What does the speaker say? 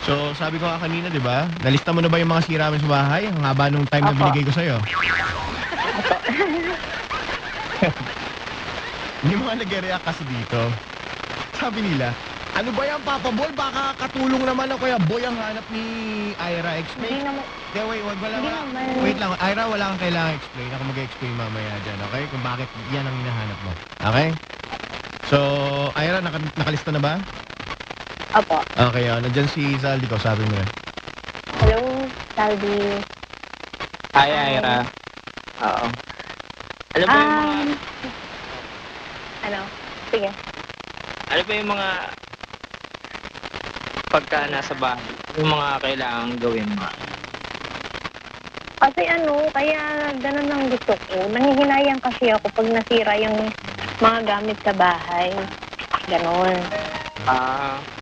So, sabi ko nga kanina, di ba? Nalista mo na ba yung mga sira mo sa bahay? Ang haba nung time na Opo. binigay ko sa'yo. Yung mga nag-react kasi dito, sabi nila, ano ba yan, Papa Bol? Baka katulong naman ako kaya boy ang hanap ni Ira. Hindi Explain. naman. Wait, Hindi wala. naman. Wait lang, Ira, wala kang kailangan explain. Ako mag-explain mamaya dyan, okay? Kung bakit yan ang hinahanap mo. Okay? So, Ira, nakalista na ba? Opo. Okay, nandyan si Zaldi ko, sabi mo na. Hello, Saldi. Hi, Ira. Oo. Ano ba yung mga... Ano? Sige. Ano ba yung mga... Pagka nasa bahay, yung mga kailangan gawin mo? Kasi kaya ganun ang gusto ko. Nanghihinayang kasi ako pag nasira yung mga gamit sa bahay. Ganon. Ah...